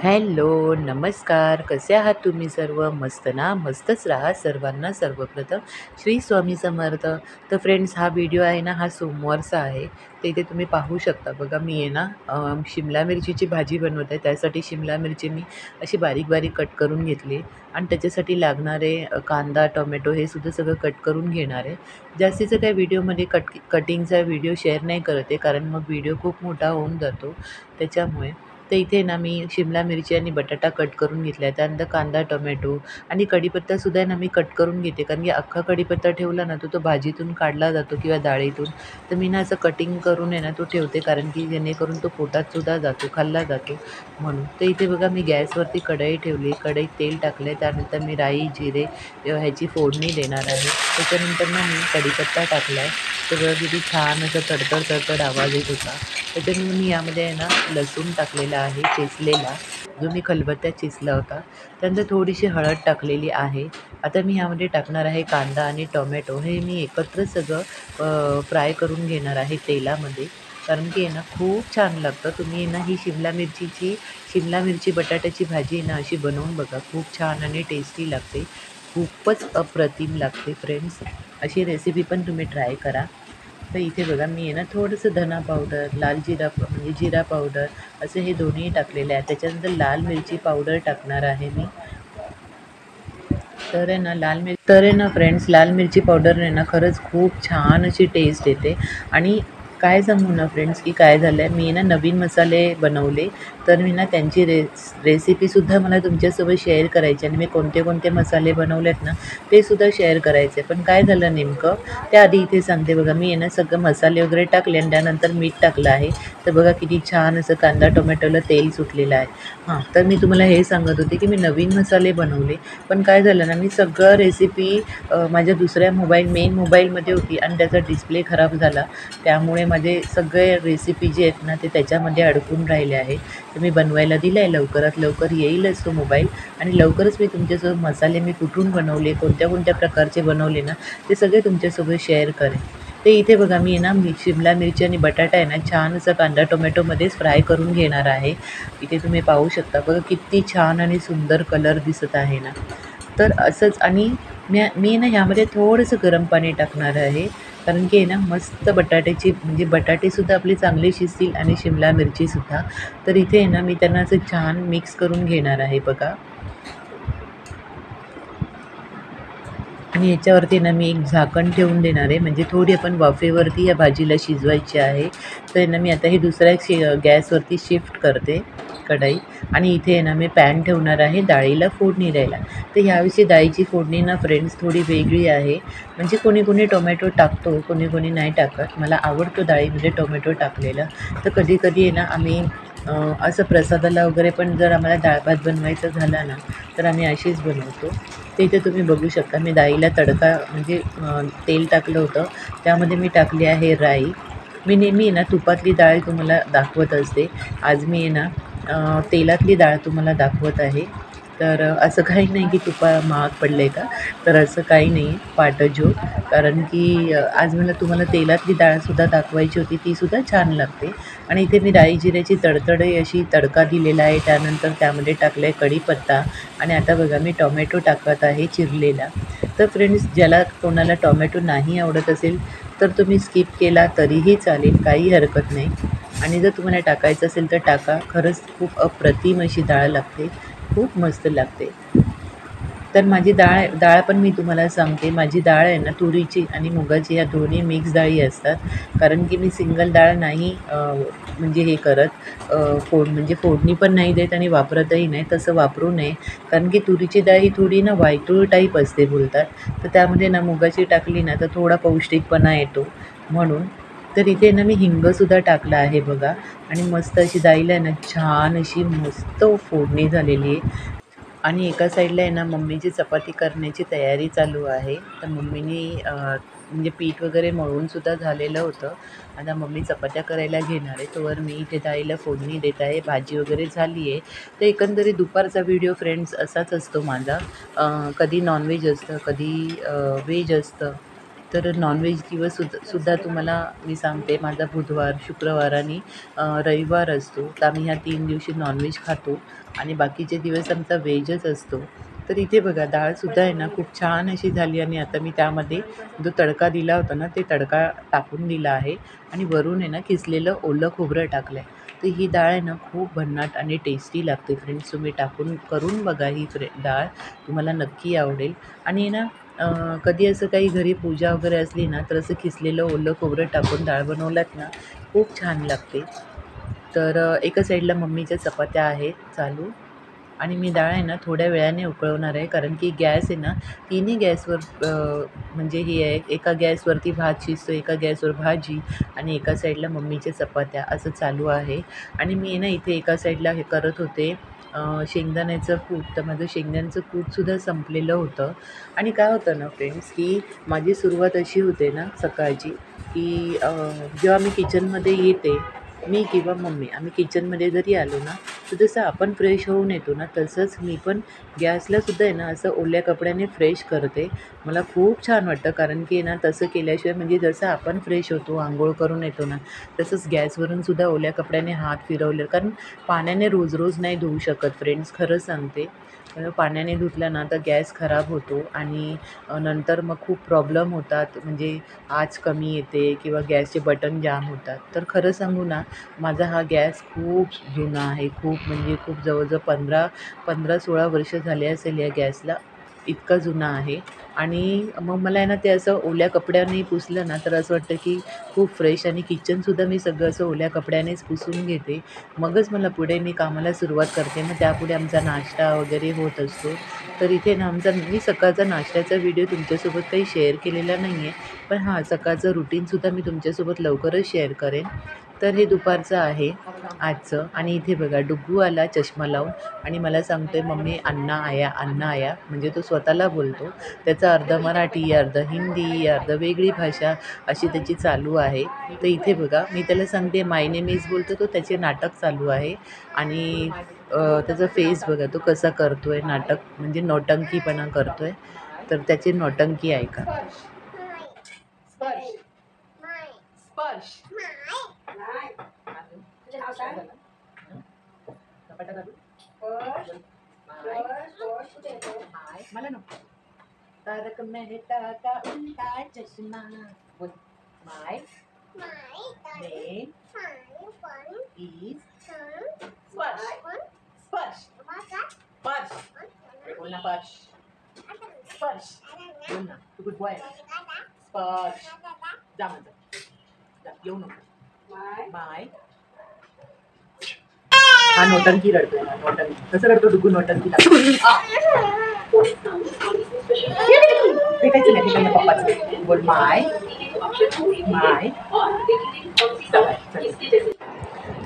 Hello, नमस्कार. कसे आहात तुम्ही सर्व? मस्त ना? मस्तच राहा. सर्वांना सर्वप्रथम श्री स्वामी समर्थ. तर फ्रेंड्स, हा व्हिडिओ आहे ना, हा सोमवारचा आहे. तर इथे तुम्ही पाहू शकता बघा, मी आहे ना शिमला मिरचीची भाजी बनवत आहे. त्यासाठी शिमला मिरची मी अशी बारीक-बारीक कट करून घेतली आणि त्याच्यासाठी लागणारे कांदा, टोमॅटो हे सुद्धा सगळं कट करून घेणार आहे. जास्तीचं काही व्हिडिओमध्ये कटिंगचा व्हिडिओ शेअर नाही करत आहे, कारण मग व्हिडिओ खूप मोठा होऊन जातो त्याच्यामुळे. तर इथे ना मी शिमला मिरची आणि बटाटा कट करून घेतला आहे. त्यानंतर कांदा, टोमॅटो आणि कढीपत्तासुद्धा आहे ना मी कट करून घेते. कारण की अख्खा कढीपत्ता ठेवला ना तो भाजीतून काढला जातो किंवा डाळीतून. तर मी ना असं कटिंग करून आहे ना तो ठेवते, कारण की जेणेकरून तो पोटातसुद्धा जातो, खाल्ला जातो म्हणून. तर इथे बघा मी गॅसवरती कढई ठेवली. कढईत तेल टाकले. त्यानंतर मी राई, जिरे ह्याची फोडणी देणार आहे. त्याच्यानंतर ना मी कढीपत्ता टाकला आहे. सगळं किती छान असं तडतड आवाज येत होता. त्याच्यानंतर मी यामध्ये आहे ना लसूण टाकलेला आहे चेचलेला, जो मी खलबत्त्यात चेचला होता. त्यानंतर थोडीशी हळद टाकलेली आहे. आता मी यामध्ये टाकणार आहे कांदा आणि टोमॅटो. हे मी एकत्र सगळं फ्राय करून घेणार आहे तेलामध्ये. कारण की आहे ना खूप छान लागतं. तुम्ही आहे ना ही शिमला मिरची बटाट्याची भाजी आहे ना अशी बनवून बघा. खूप छान आणि टेस्टी लागते. खूपच अप्रतिम लागते फ्रेंड्स. अशी रेसिपी पण तुम्ही ट्राय करा. तर इथे बघा मी आहे ना थोडंसं धना पावडर, लाल जिरा म्हणजे जिरा पावडर असे हे दोन्ही टाकलेले आहे. त्याच्यानंतर लाल मिरची पावडर टाकणार आहे मी. तर आहे ना फ्रेंड्स, लाल मिरची पावडरने ना खरंच खूप छान अशी टेस्ट येते. आणि काय सांगू ना फ्रेंड्स, की काय झालं आहे, मी ना नवीन मसाले बनवले. तर मी ना त्यांची रेसिपीसुद्धा मला तुमच्यासोबत शेअर करायची आणि मी कोणते कोणते मसाले बनवलेत ना ते सुद्धा शेअर करायचे. पण काय झालं नेमकं, त्याआधी इथे सांगते बघा. मी आहे ना सगळं मसाले वगैरे टाकले आणि त्यानंतर मीठ टाकलं आहे. तर बघा किती छान असं कांदा टोमॅटोला तेल सुटलेलं आहे. हां, तर मी तुम्हाला हे सांगत होते, की मी नवीन मसाले बनवले. पण काय झालं ना, मी सगळं रेसिपी माझ्या दुसऱ्या मेन मोबाईलमध्ये होती आणि त्याचा डिस्प्ले खराब झाला. त्यामुळे माझे सगळे रेसिपी जे आहेत ना, ते त्याच्यामध्ये अडकून राहिले आहे. तर मी बनवायला दिलं आहे. लवकरात लवकर येईलच तो मोबाईल आणि लवकरच मी तुमच्यासोबत मसाले मी कुठून बनवले, कोणत्या प्रकारचे बनवले ना, ते सगळे तुमच्यासोबत शेअर करेन. ते इथे बघा मी आहे ना, शिमला मिरची आणि बटाटा आहे ना, छान असं कांदा टोमॅटोमध्येच फ्राय करून घेणार आहे. इथे तुम्ही पाहू शकता बघा किती छान आणि सुंदर कलर दिसत आहे ना. तर असंच आणि मी ना ह्यामध्ये थोडंसं गरम पाणी टाकणार आहे. कारण की आहे ना मस्त बटाट्याची म्हणजे बटाटेसुद्धा आपले चांगले शिजतील आणि शिमला मिरचीसुद्धा. तर इथे आहे ना मी त्यांना असं छान मिक्स करून घेणार आहे बघा. आणि याच्यावरती ना मी एक झाकण ठेवून देणार आहे, म्हणजे थोडी आपण वाफेवरती या भाजीला शिजवायची आहे. तर ना मी आता हे दुसऱ्या गॅसवरती शिफ्ट करते कढई. आणि इथे आहे ना मी पॅन ठेवणार आहे डाळीला फोडणी द्यायला. तर ह्यावेळी डाळीची फोडणी ना फ्रेंड्स थोडी वेगळी आहे. म्हणजे कोणी कोणी टोमॅटो टाकतो, कोणी कोणी नाही टाकत. मला आवडतो डाळीमध्ये टोमॅटो टाकलेलं. तर कधी-कधी आहे ना आम्ही असं प्रसादाला वगैरे पण जर आम्हाला डाळ-भात बनवायचा झाला ना, तर आम्ही अशीच बनवतो. ते इथे तुम्ही बघू शकता. मी डाळीला तडका म्हणजे तेल टाकलं होतं. त्यामध्ये मी टाकली आहे राई. मी नेहमी आहे ना तुपातली डाळ तुम्हाला दाखवत असते. आज मी आहे ना तेलातली डाळ तुम्हाला दाखवत आहे. तर असं काही नाही की महाग पडले का? तर असं काही नाही आहे, पाटजोग. कारण की आज मला तुम्हाला तेलातली डाळसुद्धा दाखवायची होती, तीसुद्धा छान लागते. आणि इथे मी राई जिऱ्याची तडतडी अशी तडका दिलेला आहे. त्यानंतर त्यामध्ये टाकलं आहे कढीपत्ता आणि आता बघा मी टोमॅटो टाकत आहे चिरलेला. तर फ्रेंड्स, ज्याला कोणाला टोमॅटो नाही आवडत असेल तर तुम्ही स्किप केला तरीही चालेल, काही हरकत नाही. आणि जर तुम्हाला टाकायचं असेल तर टाका. खरंच खूप अप्रतिम अशी डाळ लागते. खूप मस्त लागते. तर माझी डाळ डाळ पण मी तुम्हाला सांगते. माझी डाळ आहे ना तुरीची आणि मुगाची ह्या दोन्ही मिक्स डाळी असतात. कारण की मी सिंगल डाळ नाही म्हणजे हे करत म्हणजे फोडणी पण नाही देत आणि वापरतही नाही. तसं वापरू नये. कारण की तुरीची डाळ ही थोडी ना वायतूळ टाईप असते बोलतात. तर त्यामध्ये ना मुगाची टाकली ना तर थोडा पौष्टिकपणा येतो म्हणून. तर इथे ना मी हिंगसुद्धा टाकला आहे बघा. आणि मस्त अशी डाळीला आहे ना छान अशी मस्त फोडणी झालेली आहे. आणि एका साईडला आहे ना मम्मीची चपाती करण्याची तयारी चालू आहे. तर मम्मीनी म्हणजे पीठ वगैरे मळूनसुद्धा झालेलं होतं. आता मम्मी चपात्या करायला घेणार आहे. तोवर मी इथे डाळीला फोडणी देत आहे. भाजी वगैरे झाली आहे. तर एकंदरीत दुपारचा व्हिडिओ फ्रेंड्स असाच असतो माझा. कधी नॉनव्हेज असतं, कधी व्हेज असतं. तर नॉनव्हेज दिवस सुद्धा तुम्हाला मी सांगते, माझा बुधवार, शुक्रवार आणि रविवार असतो. तर आम्ही ह्या 3 दिवशी नॉनव्हेज खातो आणि बाकीचे दिवस आमचा व्हेजच असतो. तर इथे बघा डाळसुद्धा आहे ना खूप छान अशी झाली आणि आता मी त्यामध्ये जो तडका दिला होता ना, ते तडका टाकून दिला आहे आणि वरून आहे ना किसलेलं ओलं खोबरं टाकलं आहे. तर ही डाळ आहे ना खूप भन्नाट आणि टेस्टी लागते फ्रेंड्स. तुम्ही टाकून करून बघा ही डाळ, तुम्हाला नक्की आवडेल. आणि ना कधी असं काही घरी पूजा वगैरे असली ना, तर असं किसलेलं ओलं खोबरं टाकून डाळ बनवलात ना, खूप छान लागते. तर एका साईडला मम्मीच्या चपात्या आहेत चालू आणि मी डाळ आहे ना थोड्या वेळाने उकळवणार आहे, कारण की गॅस आहे ना तिन्ही गॅसवर म्हणजे ही आहे, एका गॅसवरती भात शिजतो, एका गॅसवर भाजी आणि एका साईडला मम्मीच्या चपात्या असं चालू आहे. आणि मी ना इथे एका साईडला हे करत होते शेंगदाण्याचं कूट. तर माझं शेंगदाण्याचं कूटसुद्धा संपलेलं होतं. आणि काय होतं ना फ्रेंड्स, की माझी सुरुवात अशी होते ना सकाळची, की जेव्हा मी किचनमध्ये येते, मी किंवा मम्मी आम्ही किचनमध्ये जरी आलो ना, तर जसं आपण फ्रेश होऊन येतो ना, तसंच मी पण गॅसलासुद्धा आहे ना असं ओल्या कपड्याने फ्रेश करते. मला खूप छान वाटतं, कारण की आहे ना तसं केल्याशिवाय म्हणजे जसं आपण फ्रेश होतो, अंघोळ करून येतो ना, तसंच गॅसवरून सुद्धा ओल्या कपड्याने हात फिरवले, कारण पाण्याने रोज रोज नाही धुवू शकत फ्रेंड्स, खरं सांगते. पाण्याने धुतला ना तर गॅस खराब होतो आणि नंतर मग खूप प्रॉब्लेम होतात, म्हणजे आच कमी येते किंवा गॅसचे बटन जाम होतात. तर खरं सांगू ना, माझा हा गॅस खूप जुना आहे, खूप म्हणजे खूप जवळजवळ 15-16 वर्ष झाले असेल या गॅसला, इतका जुना आहे. आणि मग मला आहे ना ते असं ओल्या कपड्याने पुसलं ना तर असं वाटतं की खूप फ्रेश, आणि किचनसुद्धा मी सगळं असं ओल्या कपड्यानेच पुसून घेते. मगच मला पुढे मी कामाला सुरुवात करते. मग त्यापुढे आमचा नाश्ता वगैरे होत असतो. तर इथे ना मी सकाळचा नाश्त्याचा व्हिडिओ तुमच्यासोबत काही शेअर केलेला नाही आहे. पण हां, सकाळचं रुटीनसुद्धा मी तुमच्यासोबत लवकरच शेअर करेन. तर हे दुपारचं आहे आजचं. आणि इथे बघा डुग्गू आला चष्मा लावून आणि मला सांगतोय, "मम्मी अन्ना आया, अन्ना आया." म्हणजे तो स्वतःला बोलतो. त्याचं अर्ध मराठी, अर्ध हिंदी, अर्ध वेगळी भाषा अशी त्याची चालू आहे. तर इथे बघा मी त्याला सांगते माय नेम इज बोलतो, तो त्याचे नाटक चालू आहे. आणि त्याचा फेस बघा तो कसा करतोय, नाटक म्हणजे नौटंकीपणा करतोय. तर त्याची नौटंकी ऐका. स्पर्श, स्पर्श. तुझे नाव काय? झपाटा घालू. माय मला नको. तारक मेहता का उल्टा चष्मा. बोल. माय नेम इज स्पर्श. स्पर्श. स्पर्श. बोल ना स्पर्श. स्पर्श. बोल ना, तू गुड बॉय. स्पर्श. जा म्हणतो. जा, येऊ नको. माय. हा नोटंकी रडतोय, नोटंकी कसं रडतो डुगू, नोटंकी भेटायचं नाही तिकडनं पप्पाचं. बोल माय. माय.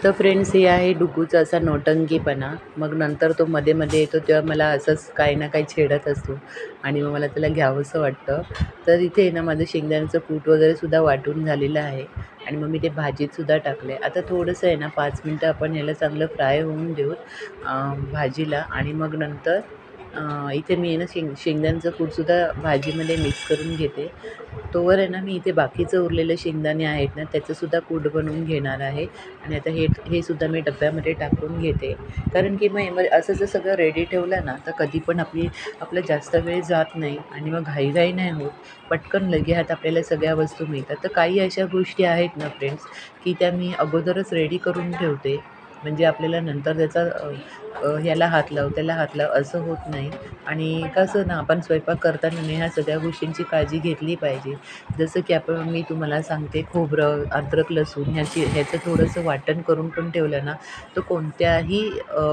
तर फ्रेंड्स हे आहे डुग्गूचा असा नौटंकीपणा. मग नंतर तो मध्ये मध्ये येतो तेव्हा मला असंच काही ना काही छेडत असतो आणि मग मला त्याला घ्यावंसं वाटतं. तर इथे ना माझं शेंगदाण्याचं कूट वगैरे सुद्धा वाटून झालेलं आहे आणि मग मी ते भाजीतसुद्धा टाकलं आहे. आता थोडंसं आहे ना 5 मिनटं आपण ह्याला चांगलं फ्राय होऊन देऊ भाजीला. आणि मग नंतर इथे मी आहे ना शेंगदाण्याचं कूटसुद्धा भाजीमध्ये मिक्स करून घेते. तोवर आहे ना मी इथे बाकीचं उरलेले शेंगदाणे आहेत ना त्याचंसुद्धा कूट बनवून घेणार आहे. आणि आता हे सुद्धा मी डब्यामध्ये टाकून घेते, कारण की मग असं जर सगळं रेडी ठेवलं ना तर कधी पण आपलं जास्त वेळ जात नाही आणि मग घाईघाई नाही होत. पटकन लगेच आपल्याला सगळ्या वस्तू मिळतात. तर काही अशा गोष्टी आहेत ना फ्रेंड्स, की त्या मी अगोदरच रेडी करून ठेवते, म्हणजे आपल्याला नंतर त्याचा ह्याला हात लाव त्याला हात लाव असं होत नाही. आणि कसं ना आपण स्वयंपाक करताना ह्या सगळ्या गोष्टींची काळजी घेतली पाहिजे. जसं की मी तुम्हाला सांगते, खोबरं, अद्रक, लसूण ह्याचं थोडंसं वाटण करून पण ठेवलं ना, तर कोणत्याही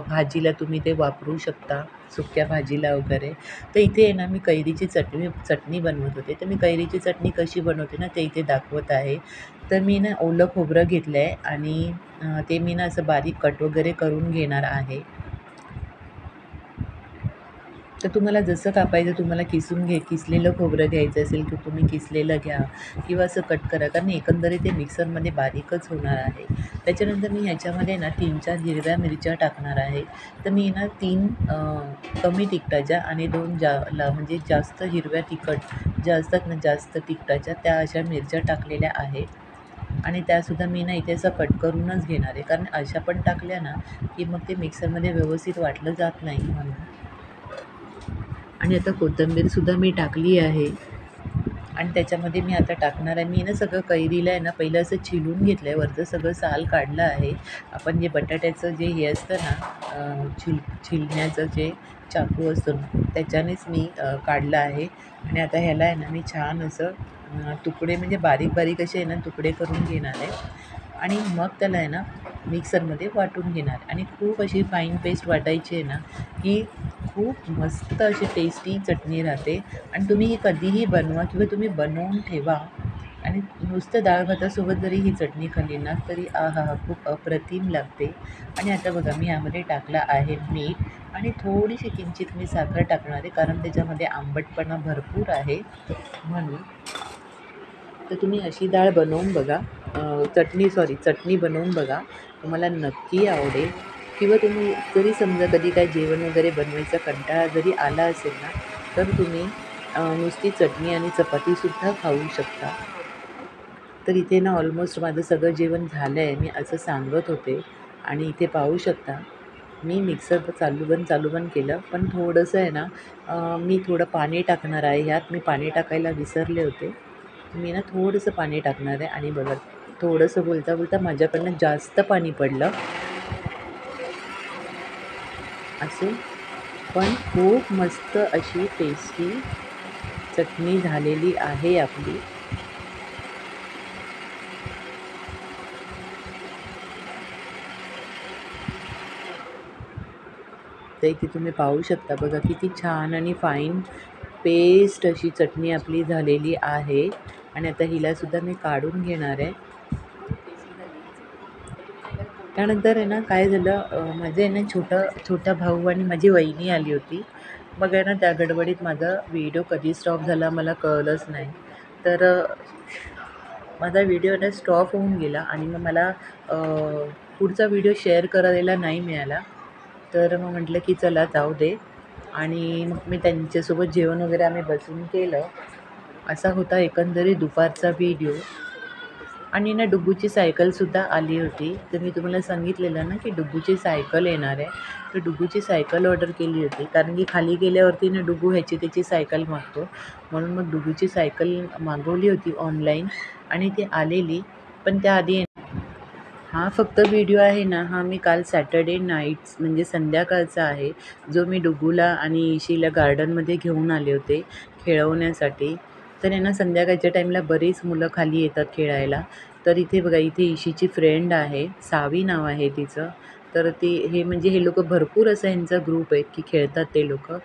भाजीला तुम्ही ते वापरू शकता, सुक्या भाजीला वगैरे. तर इथे आहे ना मी कैरीची चटणी बनवत होते. तर मी कैरीची चटणी कशी बनवते ना ते इथे दाखवत आहे. तर मी ना ओलं खोबरं घेतलं आहे आणि ते मी ना असं बारीक कट वगैरे करून घेणार आहे. तर तुम्हाला जसं कापायचं तुम्हाला किसलेलं खोबरं घ्यायचं असेल की तुम्ही किसलेलं घ्या किंवा असं कट करा, कारण एकंदरीत ते मिक्सरमध्ये बारीकच होणार आहे. त्याच्यानंतर मी ह्याच्यामध्ये ना 3-4 हिरव्या मिरच्या टाकणार आहे. तर मी ना 3 कमी तिखटाच्या आणि 2 म्हणजे जास्त हिरव्या तिखट ज्या असतात ना जास्त तिखटाच्या त्या अशा मिरच्या टाकलेल्या आहेत. आणि त्यासुद्धा मी ना इथे असं कट करूनच घेणार आहे, कारण अशा पण टाकल्या ना की मग ते मिक्सरमध्ये व्यवस्थित वाटलं जात नाही म्हणून. आणि आता कोथिंबीरसुद्धा मी टाकली आहे आणि त्याच्यामध्ये मी आता टाकणार आहे, मी ना सगळं कैरीला आहे ना पहिलं असं छिलून घेतलं आहे, वरचं सगळं साल काढलं आहे. आपण जे बटाट्याचं जे हे असतं ना छिलण्याचं जे चाकू असतो ना त्याच्यानेच मी काढलं आहे. आणि आता ह्याला आहे ना मी छान असं तुकडे म्हणजे बारीक बारीक असे आहे ना तुकडे करून घेणार आहे आणि मग त्याला आहे ना मिक्सरमध्ये वाटून घेणार आणि खूप अशी फाईन पेस्ट वाटायची आहे ना की खूप मस्त अशी टेस्टी चटणी राहते. आणि तुम्ही ही कधीही बनवा किंवा तुम्ही बनवून ठेवा आणि नुसतं डाळ भातासोबत जरी ही चटणी खाल्ली ना तरी आहाहा खूप अप्रतिम लागते. आणि आता बघा मी यामध्ये टाकला आहे मीठ आणि थोडीशी किंचित मी साखर टाकणार आहे, कारण त्याच्यामध्ये आंबटपणा भरपूर आहे म्हणून. तर तुम्ही अशी डाळ बनवून बघा, चटणी बनवून बघा, तुम्हाला नक्की आवडेल. किंवा तुम्ही जरी समजा कधी काय जेवण वगैरे बनवायचा कंटाळा जरी आला असेल ना तर तुम्ही नुसती चटणी आणि चपातीसुद्धा खाऊ शकता. तर इथे ना ऑलमोस्ट माझं सगळं जेवण झालं आहे, मी असं सांगत होते. आणि इथे पाहू शकता मी मिक्सर चालू बंद केलं, पण थोडंसं आहे ना मी थोडं पाणी टाकणार आहे ह्यात. मी पाणी टाकायला विसरले होते. मी ना थोडंसं पाणी टाकणार आहे आणि बघा थोडंसं बोलता बोलता माझ्याकडनं जास्त पाणी पडलं असून पण खूप मस्त अशी टेस्टी चटणी झालेली आहे आपली. तर इथे तुम्ही पाहू शकता बघा किती छान आणि फाईन पेस्ट अशी चटणी आपली झालेली आहे. आणि आता हिलासुद्धा मी काढून घेणार आहे. त्यानंतर आहे ना काय झालं, माझे आहे ना छोटा भाऊ आणि माझी वहिनी आली होती. मग आहे ना त्या गडबडीत माझा व्हिडिओ कधी स्टॉप झाला मला कळलंच नाही. तर माझा व्हिडिओ ना स्टॉप होऊन गेला आणि मग मला पुढचा व्हिडिओ शेअर करायला नाही मिळाला. तर मग म्हटलं की चला जाऊ दे आणि मग मी त्यांच्यासोबत जेवण वगैरे आम्ही बसून केलं. असा होता एकंदरीत दुपारचा व्हिडिओ. आणि ना डुग्गूची सायकलसुद्धा आली होती. तर मी तुम्हाला सांगितलेलं ना की डुग्गूची सायकल येणार आहे. तर डुग्गूची सायकल ऑर्डर केली होती, कारण की खाली गेल्यावरती ना डुग्गू ह्याची त्याची सायकल मागतो. म्हणून मग डुग्गूची सायकल मागवली होती ऑनलाईन आणि ती आलेली. पण त्याआधी हा फक्त व्हिडिओ आहे ना हा मी काल सॅटर्डे नाईट्स म्हणजे संध्याकाळचा आहे, जो मी डुग्गूला आणि इशीला गार्डनमध्ये घेऊन आले होते खेळवण्यासाठी. तर आहे ना संध्याकाळच्या टाईमला बरीच मुलं खाली येतात खेळायला. तर इथे बघा इथे इशीची फ्रेंड आहे, सावी नाव आहे तिचं. तर ती म्हणजे हे लोकं भरपूर असं ह्यांचा ग्रुप आहेत की खेळतात ते लोकं.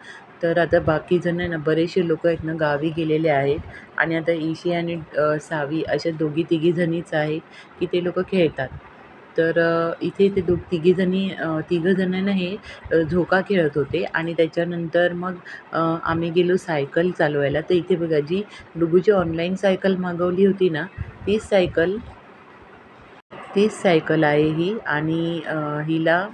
तर आता बाकीजण आहे ना बरेचसे लोकं आहेत ना गावी गेलेले आहेत आणि आता इशी आणि सावी अशा दोघी तिघीजणीच आहेत की ते लोकं खेळतात. तर इथे ते तिघंजणं ना हे झोका खेळत होते आणि त्याच्यानंतर मग आम्ही गेलो सायकल चालवायला. तर इथे बघा जी डुग्गूची ऑनलाईन सायकल मागवली होती ना तीच सायकल आहे ही. आणि हिला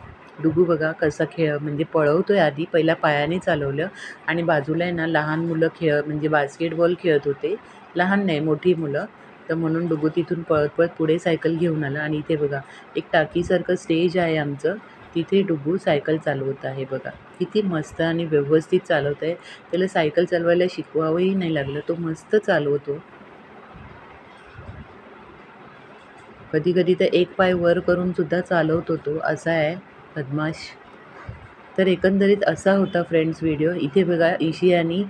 डुग्गू बघा कसा म्हणजे पळवतो आहे. आधी पहिला पायाने चालवलं आणि बाजूला आहे ना लहान मुलं म्हणजे बास्केटबॉल खेळत होते. लहान नाही मोठी मुलं. तर म्हणून डुग्गू तिथून पळत पळत पुढे सायकल घेऊन आला आणि इथे बघा एक टाकीसारखं स्टेज आहे आमचं, तिथे डुग्गू सायकल चालवत आहे बघा. किती मस्त आणि व्यवस्थित चालवत आहे. त्याला सायकल चालवायला शिकवावंही नाही लागलं, तो मस्त चालवतो. कधी कधी तर एक पाय वर करून सुद्धा चालवतो तो, असा आहे बदमाश. तर एकंदरीत असा होता फ्रेंड्स व्हिडिओ. इथे बघा इशी आणि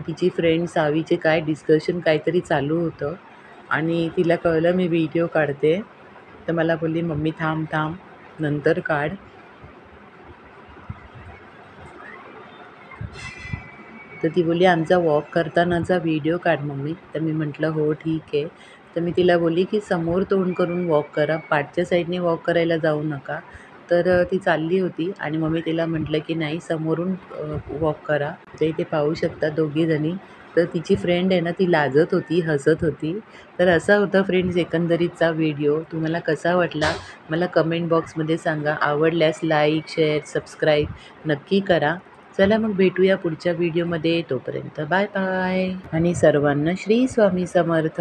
तिची फ्रेंड सावीचे काय डिस्कशन काहीतरी चालू होतं आणि तिला कळलं मी व्हिडिओ काढते. तर मला बोलली मम्मी थांब थांब नंतर काढ. तर ती बोलली आमचा वॉक करतानाचा व्हिडिओ काढ मम्मी. तर मी म्हटलं हो ठीक आहे. तर मी तिला बोलली की समोर तोंड करून वॉक करा, पाठच्या साईडने वॉक करायला जाऊ नका. तर ती चालली होती आणि मग मी तिला म्हटलं की नाही समोरून वॉक करा. तर इथे पाहू शकता दोघीजणी. तर तिची फ्रेंड आहे ना ती लाजत होती, हसत होती. तर असा होता फ्रेंड्स एकंदरीतचा व्हिडिओ. तुम्हाला कसा वाटला मला कमेंट बॉक्समध्ये सांगा. आवडल्यास लाईक, शेअर, सबस्क्राईब नक्की करा. चला मग भेटूया पुढच्या व्हिडिओमध्ये. तोपर्यंत बाय बाय आणि सर्वांना श्री स्वामी समर्थ.